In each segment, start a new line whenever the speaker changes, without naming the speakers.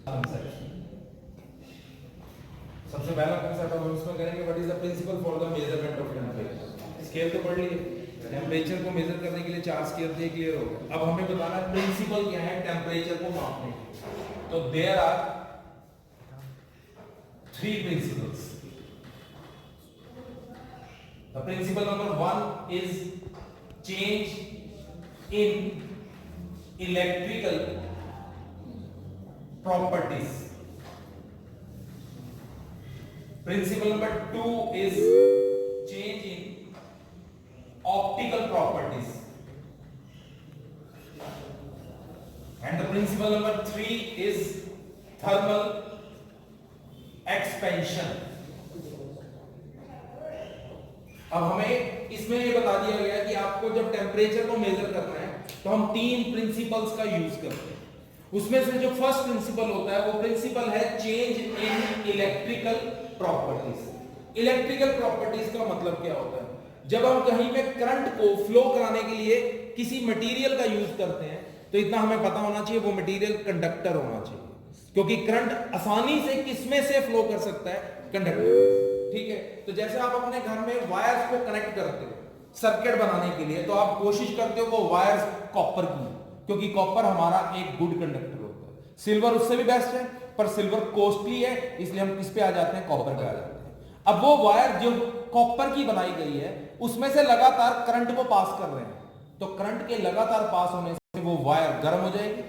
सबसे पहला कंसेप्ट हम इसमें करेंगे what is the principle for the measurement of temperature. Scale तो पढ़ लिए, टेंपरेचर को मेजर करने के लिए 4 स्केल थे, क्लियर हो गया। अब हमें बताना है प्रिंसिपल क्या है टेंपरेचर को मापने के। तो there are 3 principles. The principle number 1 is change in electrical properties. Principle number 2 is change in optical properties, and the principle number 3 is thermal expansion. अब हमें इसमें ये बता दिया गया है कि आपको जब टेम्परेचर को मेजर करना है तो हम 3 प्रिंसिपल्स का यूज करते हैं। उसमें से जो फर्स्ट प्रिंसिपल होता है वो प्रिंसिपल है change in electrical properties. Electrical properties का मतलब क्या होता है? जब हम कहीं पे करंट को फ्लो कराने के लिए किसी मटेरियल का यूज करते हैं तो इतना हमें पता होना चाहिए वो मटेरियल कंडक्टर होना चाहिए, क्योंकि करंट आसानी से किसमें से फ्लो कर सकता है? कंडक्टर। ठीक है, तो जैसे आप अपने घर में वायर्स को कनेक्ट करते हो सर्किट बनाने के लिए, तो आप कोशिश करते हो वो वायर्स कॉपर की, क्योंकि कॉपर हमारा एक गुड कंडक्टर होता है। सिल्वर उससे भी बेस्ट है, पर सिल्वर कॉस्टली है, इसलिए हम किस पे आ जाते हैं? कॉपर पे आ जाते हैं। अब वो वायर जो कॉपर की बनाई गई है उसमें से लगातार करंट को पास कर रहे हैं, तो करंट के लगातार पास होने से वो वायर गर्म हो जाएगी।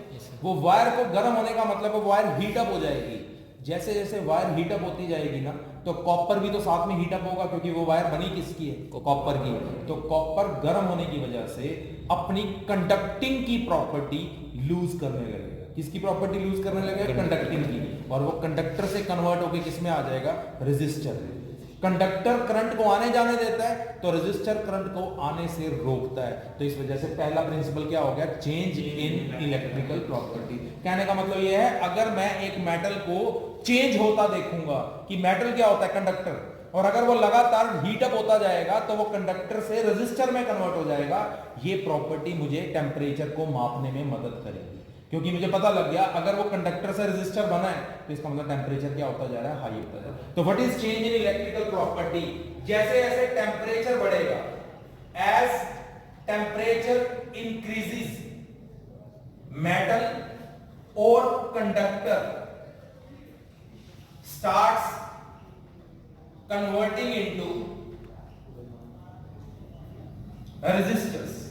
वो वायर को गर्म होने का मतलब वो वायर हीट अप हो जाएगी। जैसे जैसे वायर हीट अप होती जाएगी ना, तो कॉपर भी तो साथ में हीट अप होगा, क्योंकि वो वायर बनी किसकी है? कॉपर की। तो कॉपर गर्म होने की वजह से अपनी कंडक्टिंग की प्रॉपर्टी लूज करने लगेगा। किसकी प्रॉपर्टी लूज करने लगेगा? कंडक्टिंग की। और वो कंडक्टर से कन्वर्ट होकर किसमें आ जाएगा? रेजिस्टर। कंडक्टर करंट को आने जाने देता है, तो रेजिस्टर करंट को आने से रोकता है। तो इस वजह से पहला प्रिंसिपल क्या हो गया? Change in electrical property. कहने का मतलब यह है, अगर मैं एक मेटल को चेंज होता देखूंगा कि मेटल क्या होता है? कंडक्टर, और अगर वो लगातार हीट अप होता जाएगा तो वो कंडक्टर से रेजिस्टर में कन्वर्ट हो जाएगा। ये प्रॉपर्टी मुझे टेंपरेचर को मापने में मदद करेगी, क्योंकि मुझे पता लग गया अगर वो कंडक्टर से रेजिस्टर बना है तो इसका मतलब टेंपरेचर क्या होता जा रहा है? हाई होता जा रहा है। तो what is change in electrical property? जैसे जैसे टेंपरेचर बढ़ेगा, एज टेंपरेचर इंक्रीजेस, मेटल और conductor starts converting into resistors.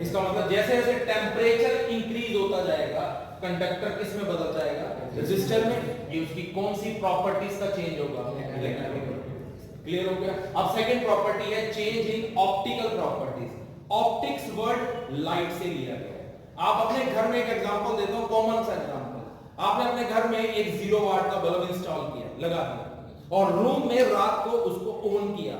इसका मतलब जैसे जैसे टेंपरेचर इंक्रीज होता जाएगा, कंडक्टर किस में बदल जाएगा? रेजिस्टर में। ये उसकी कौन सी प्रॉपर्टीज का चेंज होगा? इलेक्ट्रिकल। क्लियर हो गया? अब सेकंड प्रॉपर्टी है change in optical properties. Optics word light से लिया गया है। आप अपने घर में एक एग्जांपल देता हूं, कॉमन सा एग्जांपल। आपने अपने घर में एक 0 वाट का बल्ब इंस्टॉल किया, लगा दिया, और रूम में रात को उसको ऑन किया।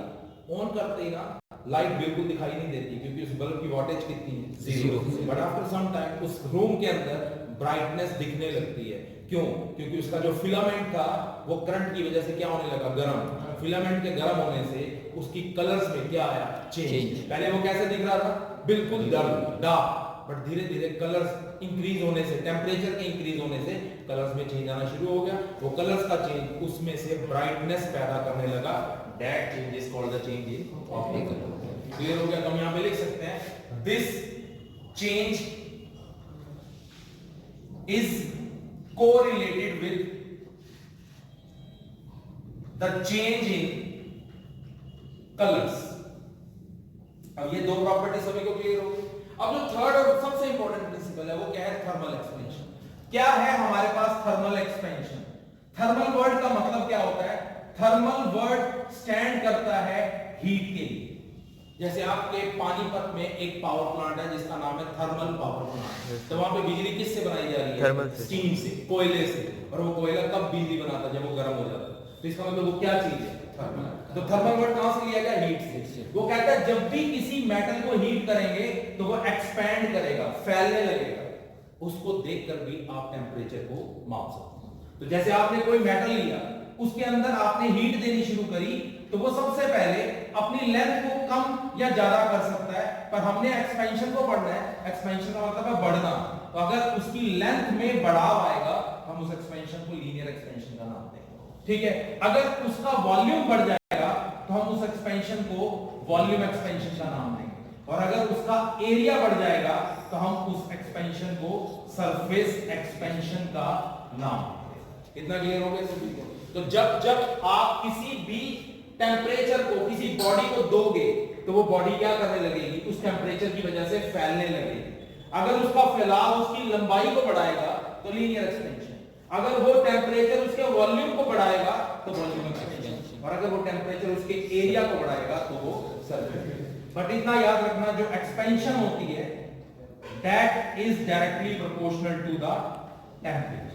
ऑन करते ही ना लाइट बिल्कुल दिखाई नहीं देती, क्योंकि उस बल्ब की वोल्टेज कितनी है? 0। बट आफ्टर सम टाइम उस रूम के अंदर ब्राइटनेस दिखने लगती है। क्यों? क्योंकि उसका जो फिलामेंट था वो करंट की वजह से क्या होने लगा? गर्म। फिलामेंट के गर्म होने से उसकी कलर्स में क्या आया? चेंज। पहले वो कैसे दिख रहा था? बिल्कुल डार्क, बट धीरे धीरे कलर्स इंक्रीज होने से, टेंपरेचर के इंक्रीज होने से कलर्स में चेंज आना शुरू हो गया। वो कलर्स का चेंज उसमें से ब्राइटनेस पैदा करने लगा। That change is called the change in optical. Clear हो गया? तो हम यहां पे लिख सकते हैं this change is correlated with the change in colours. अब ये दो प्रॉपर्टी सभी को क्लियर हो गई। अब जो थर्ड और सबसे इंपॉर्टेंट प्रिंसिपल है वो क्या है? Thermal expansion. क्या है हमारे पास? Thermal expansion. थर्मल वर्ड का मतलब क्या होता है? थर्मल वर्ड स्टैंड करता है हीट के लिए। जैसे आपके पानीपत में एक पावर प्लांट है जिसका नाम है थर्मल पावर प्लांट। तो वहां पे बिजली किससे बनाई जा रही है?
थर्मल से,
स्टीम से, कोयले से। और वो कोयला कब बिजली बनाता है? जब वो गर्म हो जाता है। तो इसका मतलब वो क्या चीज है? थर्मल। तो थर्मल वर्ड कहां से लिया गया? हीट से। वो कहता है जब भी किसी मेटल को हीट करेंगे तो वो एक्सपैंड करेगा, फैलने लगेगा। उसको देखकर भी आप टेंपरेचर को माप सकते हैं। तो जैसे आपने कोई मेटल लिया, उसके अंदर आपने हीट देनी शुरू करी, तो वो सबसे पहले अपनी लेंथ को कम या ज्यादा कर सकता है, पर हमने एक्सपेंशन को पढ़ना है। एक्सपेंशन का मतलब है बढ़ना। तो अगर उसकी लेंथ में बढ़ाव आएगा हम उस एक्सपेंशन को लीनियर एक्सपेंशन का नाम देंगे, ठीक है। अगर उसका वॉल्यूम बढ़ जाएगा तो हम उस एक्सपेंशन को वॉल्यूम एक्सपेंशन का नाम देंगे, और अगर उसका एरिया बढ़ जाएगा तो हम उस एक्सपेंशन को सरफेस एक्सपेंशन का नाम देंगे। इतना क्लियर हो गया सभी को? तो जब जब आप किसी भी टेम्परेचर को किसी बॉडी को दोगे तो वो बॉडी क्या करने लगेगी, उस टेम्परेचर की वजह से फैलने लगेगी। अगर उसका फैलाव उसकी लंबाई को बढ़ाएगा तो लीनियर एक्सपेंशन, अगर वो टेम्परेचर उसके वॉल्यूम को बढ़ाएगा तो वॉल्यूम एक्सपेंशन, और अगर वो टेम्परेचर उसके एरिया को बढ़ाएगा तो वो सरफेस। बट इतना याद रखना, जो एक्सपेंशन होती है that is directly proportional to the temperature.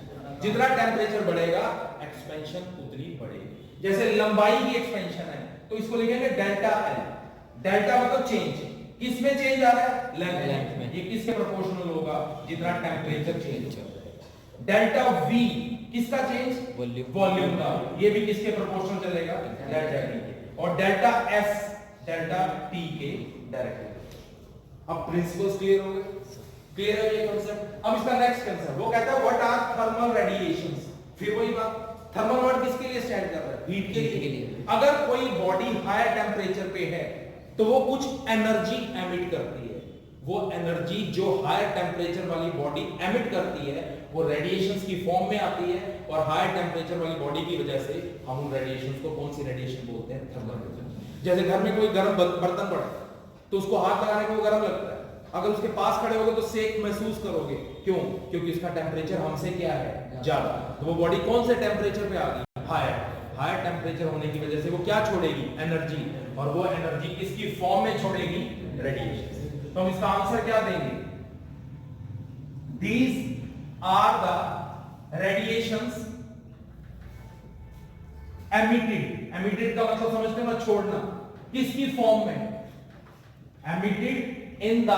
जितना टेम्परेचर बढ़ेगा एक्सपेंशन उतनी बढ़ेगी। जैसे लंबाई की एक्सपेंशन है तो इसको लिखेंगे डेल्टा एल। डेल्टा मतलब चेंज, किसमें चेंज आ रहा है, लेंथ में। ये किसके प्रोपोर्शनल होगा, जितना टेम्परेचर चेंज हो जाएगा। डेल्टा वी किसका चेंज, वॉल्यूम का, ये भी किसके प्रोपोर्शनल चलेगा, डेल्टा टी के। और डेल्टा एस डेल्टा टी के डायरेक्टली। अब प्रिंसिपल्स क्लियर हो गए, क्लियर है ये कांसेप्ट। अब इसका नेक्स्ट कांसेप्ट वो कहता है व्हाट आर थर्मल रेडिएशंस। फिर वही बात, थर्मल वर्ड किसके लिए स्टैंड कर रहा है, हीट के लिए। अगर कोई बॉडी हायर टेम्परेचर पे है तो वो कुछ एनर्जी एमिट करती है, वो एनर्जी जो हायर टेम्परेचर वाली बॉडी एमिट करती है वो रेडिएशंस की फॉर्म में आती है, और हायर टेम्परेचर वाली बॉडी की वजह से हम उन रेडिएशंस को कौन सी रेडिएशन बोलते हैं, थर्मल रेडिएशन। जैसे घर में कोई गर्म बर्तन पड़ा तो उसको हाथ लगाने में वो गर्म लगता है, अगर उसके पास खड़े होगे तो सेक महसूस करोगे, क्यों, क्योंकि उसका टेम्परेचर हमसे क्या है, ज्यादा। तो वो बॉडी कौन से टेम्परेचर पे आ गई, हायर। हायर टेम्परेचर होने की वजह से वो क्या छोड़ेगी, एनर्जी, और वो एनर्जी किसकी फॉर्म में छोड़ेगी, रेडिएशन। तो हम इसका आंसर क्या देंगे, these are the radiations emitted. Emitted का मतलब समझते हैं ना, छोड़ना, किसकी फॉर्म में, emitted in the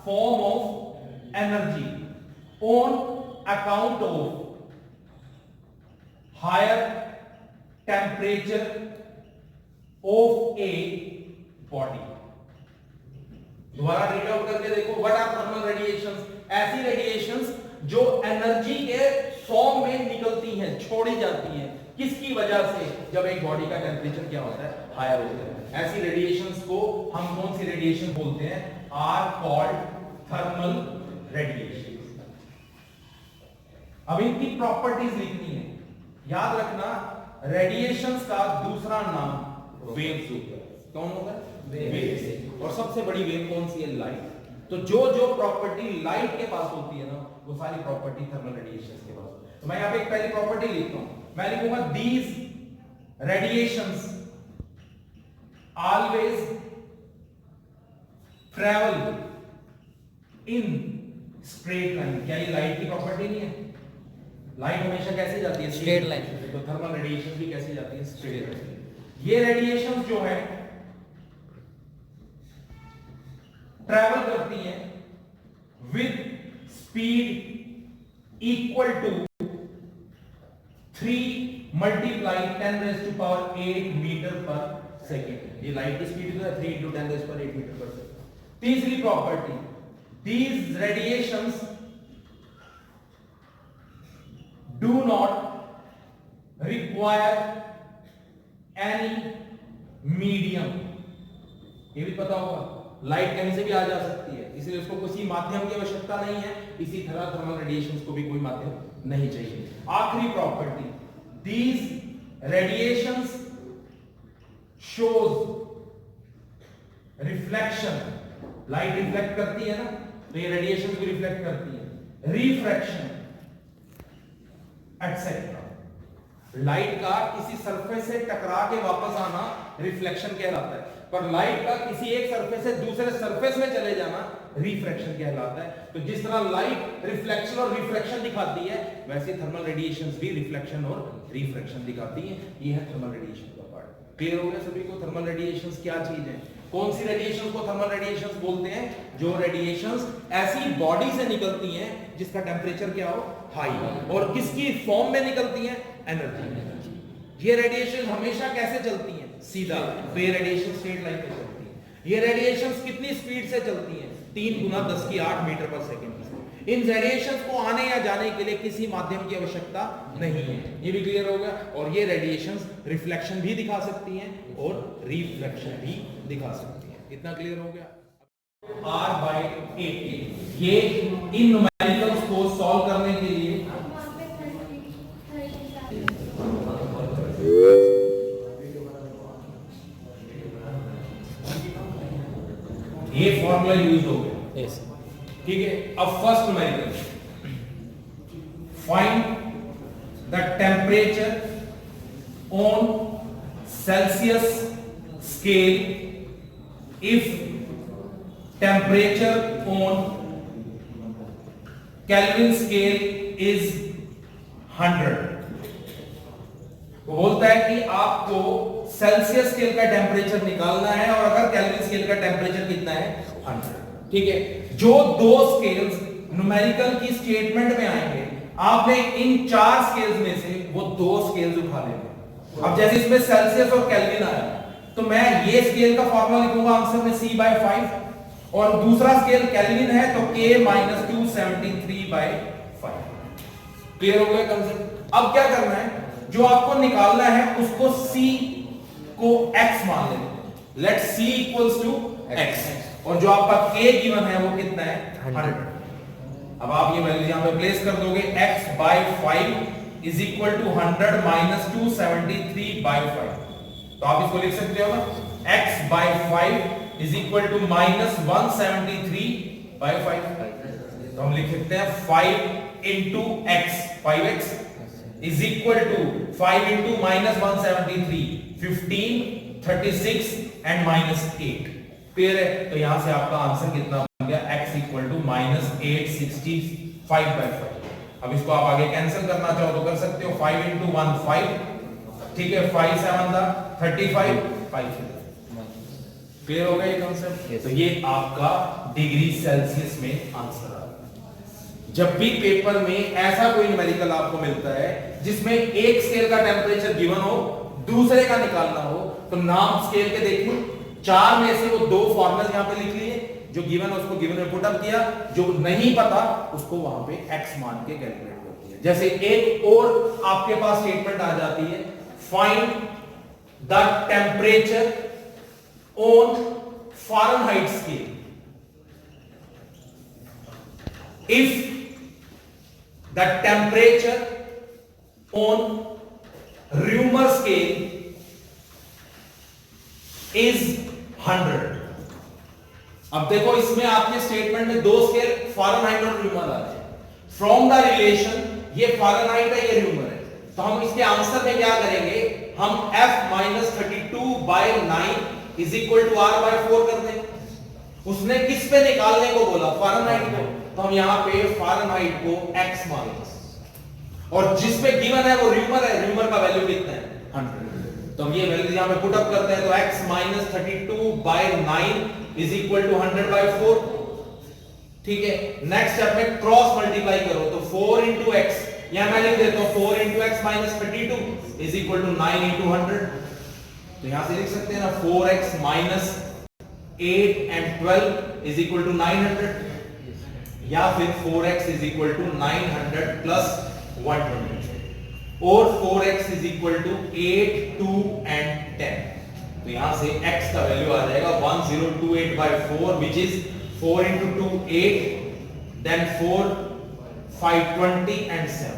form of energy on account of higher temperature of a body. दोबारा रीड आउट करके देखो, व्हाट आर थर्मल रेडिएशंस, ऐसी रेडिएशंस जो एनर्जी के फॉर्म में निकलती हैं, छोड़ी जाती हैं, किसकी वजह से, जब एक बॉडी का टेम्परेचर क्या होता है, हायर होता है। ऐसी रेडिएशंस को हम कौन सी रेडिएशन बोलते हैं, आर कॉल्ड थर्मल रेडिएशन। अब इनकी प्रॉपर्टीज लिखनी है, याद रखना रेडिएशंस का दूसरा नाम वेव्स होता है। कौन होता है, वेव्स। और सबसे बड़ी वेव कौन सी है, लाइट। तो जो जो प्रॉपर्टी लाइट के पास होती है ना, वो सारी प्रॉपर्टी थर्मल रेडिएशंस के पास। तो मैं यहां पे एक पहली प्रॉपर्टी लिखता हूं, मैं लिखूंगा these radiations always travel in straight line। क्या ये लाइट की प्रॉपर्टी नहीं है, लाइट हमेशा कैसे जाती है, स्ट्रेट लाइन। तो थर्मल रेडिएशन भी कैसे जाती है, स्ट्रेट लाइन। ये रेडिएशन जो है ट्रैवल करती है with speed equal to 3 multiply 10⁸ metre पर सेकेंड। ये लाइट की स्पीड जो है 3 × 10⁸ मीटर पर सेकेंड। तीसरी property, these radiations do not require any medium. ये भी पता होगा, लाइट कहीं से भी आ जा सकती है, इसलिए उसको किसी माध्यम की आवश्यकता नहीं है। इसी तरह थर्मल रेडिएशंस को भी कोई माध्यम नहीं चाहिए। आखिरी property, these radiations shows reflection. Light reflect करती है ना, तो ये रेडिएशन भी रिफ्लेक्ट करती है, रिफ्रैक्शन एटसेट्रा। लाइट का किसी सरफेस से टकरा के वापस आना रिफ्लेक्शन कहलाता है, पर लाइट का किसी एक सरफेस से दूसरे सरफेस में चले जाना रिफ्रैक्शन कहलाता है। तो जिस तरह लाइट रिफ्लेक्शन और रिफ्रैक्शन दिखाती है, वैसे थर्मल रेडिएशंस भी रिफ्लेक्शन और रिफ्रैक्शन दिखाती है। ये है थर्मल रेडिएशन का पार्ट। क्लियर हो गया सभी को, थर्मल रेडिएशंस क्या चीज है, कौन सी रेडिएशंस को थर्मल रेडिएशंस बोलते हैं, जो रेडिएशंस ऐसी बॉडी से निकलती हैं जिसका टेम्परेचर क्या हो, हाई, और किसकी फॉर्म में निकलती हैं, एनर्जी। ये रेडिएशन हमेशा कैसे चलती हैं, सीधा। तो ये रेडिएशन स्ट्रेट लाइन पे चलती है। ये रेडिएशंस कितनी स्पीड से चलती हैं, 3 × 10⁸ मीटर पर सेकेंड। इन रेडिएशंस को आने या जाने के लिए किसी माध्यम की आवश्यकता नहीं है। ये भी क्लियर हो गया। और ये रेडिएशंस रिफ्लेक्शन भी दिखा सकती हैं और रिफ्लेक्शन भी दिखा सकती हैं। इतना क्लियर हो गया। R/80 ये इन न्यूमेरिकल्स को सॉल्व करने के लिए ये फॉर्मूला यूज हो गया।
यस
ठीक है। अब first numerical, find the temperature on Celsius scale if temperature on kelvin scale is 100। वो बोलता है कि आपको सेल्सियस स्केल का टेम्परेचर निकालना है और अगर केल्विन स्केल का टेम्परेचर कितना है 100। ठीक है। जो दो स्केल्स न्यूमेरिकल की स्टेटमेंट में आएंगे आपने इन चार स्केल्स में से वो दो स्केल्स उठा लेने। अब जैसे इसमें सेल्सियस और केल्विन आया तो मैं ये स्केल का फॉर्मूला लिखूंगा आंसर में C/5 और दूसरा स्केल केल्विन है तो K-273/5। क्लियर हो गया कंसेप्ट। अब क्या करना है, जो आपको निकालना है उसको C को x मान लेते हैं। Let C equals to x और जो आपका K गिवन है वो कितना है 100। अब आप ये वैल्यू यहां पे प्लेस कर दोगे। x/5 is equal to 100 minus 273/5। तो आप इसको लिख सकते हो ना, x/5 is equal to minus 173/5। तो हम लिख सकते हैं 5 into x, 5x is equal to 5 into minus 173, 15, 36 and minus 8। Clear है। तो यहां से आपका आंसर कितना बन गया, x इक्वल टू माइनस 865/5। अब इसको आप आगे कैंसिल करना चाहो तो कर सकते हो। 5 इंटू 1 5, ठीक है, 5 7 35, 5। क्लियर हो गया ये कंसेप्ट। तो ये आपका डिग्री सेल्सियस में आंसर आ गया। जब भी पेपर में ऐसा कोई न्यूमेरिकल आपको मिलता है जिसमें एक स्केल का टेम्परेचर गिवन हो, दूसरे का निकालना हो, तो नाम स्केल के देखिए, चार में से वो दो फॉर्मूले यहां पे लिख लिए, जो गिवन है उसको गिवन में पुट अप किया, जो नहीं पता उसको वहां पे x मान के कैलकुलेट कर दिया। जैसे एक और आपके पास स्टेटमेंट आ जाती है, find the temperature on Fahrenheit scale if the temperature on Reaumur scale is 100। अब देखो इसमें आपके स्टेटमेंट में दो स्केल फ़ारेनहाइट और Reaumur आ रहे हैं। फ्रॉम द रिलेशन ये फ़ारेनहाइट है, ये Reaumur है, तो हम इसके आंसर में क्या करेंगे, हम f-32/9 is equal to r/4 कर देंगे। उसने किस पे निकालने को बोला, फ़ारेनहाइट को, तो हम यहां पे फ़ारेनहाइट को x मान लेंगे और जिस पे गिवन है वो Reaumur है, Reaumur का वैल्यू कितना है 100। तो हम ये वैल्यू यहां पे पुट अप करते हैं, तो x - 32/9 इज इक्वल टू 100/4। ठीक है। नेक्स्ट स्टेप में क्रॉस मल्टीप्लाई करो, तो 4 इंटू एक्स, यहां मैं लिख देता हूं 4 into x minus 32 is equal to 9 into 100। तो यहां से लिख सकते हैं ना 4x minus 8 and 12 is equal to 900, या फिर 4x is equal to 900 plus 120 और 4x is equal to 8, 2 and 10। तो यहां से x का वैल्यू आ जाएगा 1028/4 which is 4 into 2 8, then 4 5 20 and 7।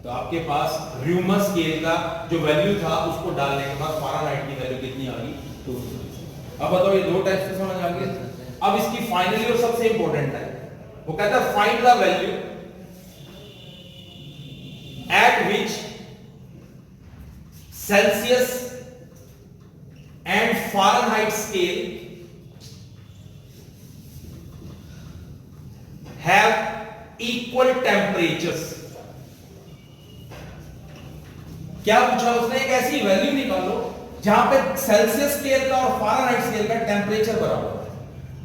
तो आपके पास Reaumur स्केल का जो वैल्यू था उसको डालने के बाद फ़ारेनहाइट की वैल्यू कितनी आ गई 2। अब बताओ ये दो टाइप्स से समझ आ गई। अब इसकी फाइनली और सबसे इंपॉर्टेंट है, वो कहता है find the value at which Celsius and Fahrenheit scale have equal temperatures। क्या पूछा उसने, एक ऐसी वैल्यू निकालो जहां पे सेल्सियस स्केल का और फ़ारेनहाइट स्केल का टेम्परेचर बराबर है।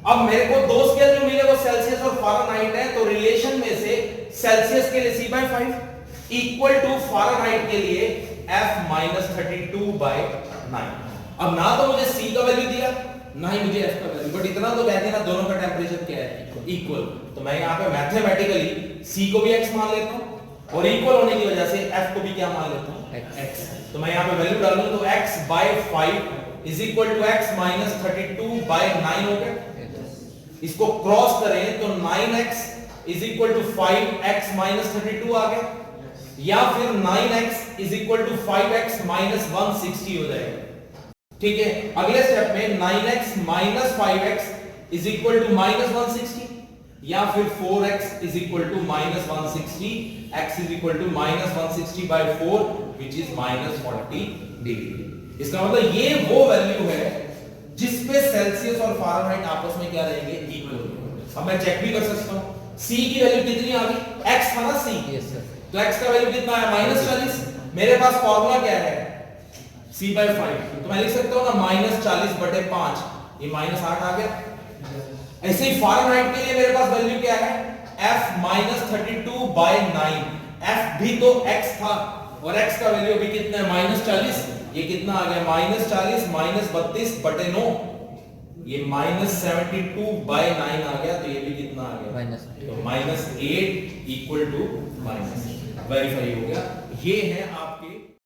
अब मेरे को दो स्केल जो मिले वो सेल्सियस और फ़ारेनहाइट है, तो रिलेशन में से सेल्सियस के लिए C/5 इक्वल टू फ़ारेनहाइट के लिए f - 32/9। अब ना तो मुझे C का वैल्यू दिया ना ही मुझे एफ का वैल्यू, बट इतना तो कहते हैं ना दोनों का टेम्परेचर क्या है, इक्वल। तो मैं यहाँ पे मैथमेटिकली सी को भी एक्स मान लेता हूँ और इक्वल होने की वजह से एफ को भी क्या मान लेता हूँ, एक्स। तो मैं यहाँ पे वैल्यू डालूं तो x by 5 is equal to x minus 32 by 9 हो गया। इसको क्रॉस करें तो 9x is equal to 5x minus 32 आ गया, या फिर 9x is equal to 5x minus 160 हो जाएगा। ठीक है, अगले स्टेप में 9x minus 5x is equal to minus 160, या फिर 4x is equal to minus 160, x is equal to minus 160 by 4 which is minus 40 degree. इसका मतलब ये वो वैल्यू है जिस पे सेल्सियस और फारेनहाइट आपस में क्या रहेंगे, इक्वल। अब मैं चेक भी कर सकता हूं c की वैल्यू कितनी आ गई, x था ना c,
यस सर।
तो x का वैल्यू कितना है, माइनस 40। मेरे पास फॉर्मूला क्या है, c by 5, तो मैं लिख सकता हूं ना माइनस 40 बटे 5, ये माइनस 8 आ गया। ऐसे ही फारेनहाइट के लिए मेरे पास वैल्यू क्या है, f माइनस 32 बाय 9, f भी तो x था और x का वैल्यू अभी कितना है, माइनस 40। ये कितना आ गया, माइनस 40 माइनस 32 बटे 9, ये माइनस 72 बाय 9 आ गया। तो ये भी कितना आ गया,
माइनस,
तो minus 8 equal to minus, verify हो गया। ये है आप